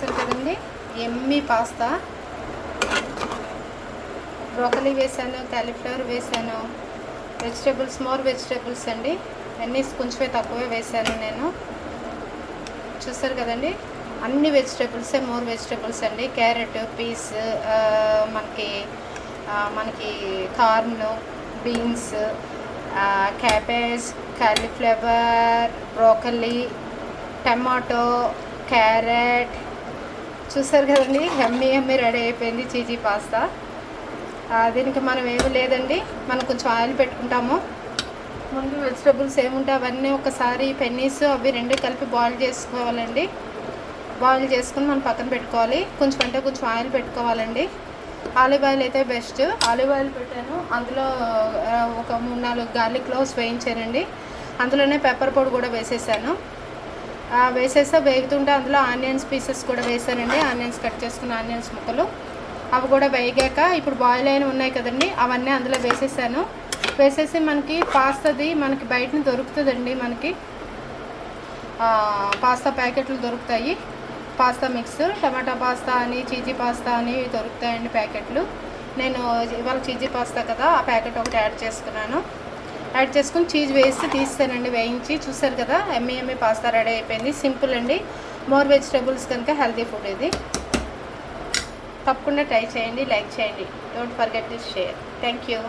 చూసారు కదండి, Emmy pasta. Broccoli వేసాను, కాలీఫ్లవర్ వేసాను, వెజిటేబుల్స్ మోర్ వెజిటేబుల్స్ అండి. అన్నీ కొంచెమే తక్కువే వేసాను నేను. చూసారు కదండి, అన్ని వెజిటేబుల్సే మోర్ వెజిటేబుల్స్ అండి. క్యారెట్, పీస్, మనకి corn, beans, cabbage, cauliflower, broccoli, tomato, carrot. చూసారు కదండి, ఎమ్మీ రెడీ అయిపోయింది చీజీ పాస్తా. దీనికి మనం ఏమీ లేదండి, మనం కొంచెం ఆయిల్ పెట్టుకుంటాము. ముందు వెజిటేబుల్స్ ఏముంటే అవన్నీ ఒకసారి పెన్నీస్ అవి రెండు కలిపి బాయిల్ చేసుకోవాలండి. బాయిల్ చేసుకుని మనం పక్కన పెట్టుకోవాలి. కొంచెం ఆయిల్ పెట్టుకోవాలండి. ఆలివ్ ఆయిల్ అయితే బెస్ట్. ఆలివ్ ఆయిల్ పెట్టాను, అందులో ఒక 3-4 గార్లిక్ క్లోవ్స్ వేయించానండి. అందులోనే పెప్పర్ పొడి కూడా వేసేసాను. వేసేస్తే వేగుతుంటే అందులో ఆనియన్స్ పీసెస్ కూడా వేసానండి. ఆనియన్స్ కట్ చేసుకున్న ఆనియన్స్ ముక్కలు అవి కూడా వేగాక ఇప్పుడు బాయిల్ అయిన ఉన్నాయి కదండి, అవన్నీ అందులో వేసేసాను. వేసేసి మనకి పాస్తాది మనకి బయటని దొరుకుతుందండి. మనకి పాస్తా ప్యాకెట్లు దొరుకుతాయి. పాస్తా మిక్స్, టమాటా పాస్తా అని, చీజీ పాస్తా అని దొరుకుతాయండి ప్యాకెట్లు. నేను ఇవాళ చీజీ పాస్తా కదా, ఆ ప్యాకెట్ ఒకటి యాడ్ చేసుకున్నాను. యాడ్ చేసుకుని చీజ్ వేసి తీస్తానండి, వేయించి. చూసారు కదా, ఎమ్మీ పాస్తా రెడీ అయిపోయింది. సింపుల్ అండి, మోర్ వెజిటేబుల్స్ కనుక హెల్తీ ఫుడ్ ఇది. తప్పకుండా ట్రై చేయండి, లైక్ చేయండి. Don't forget to share. Thank you.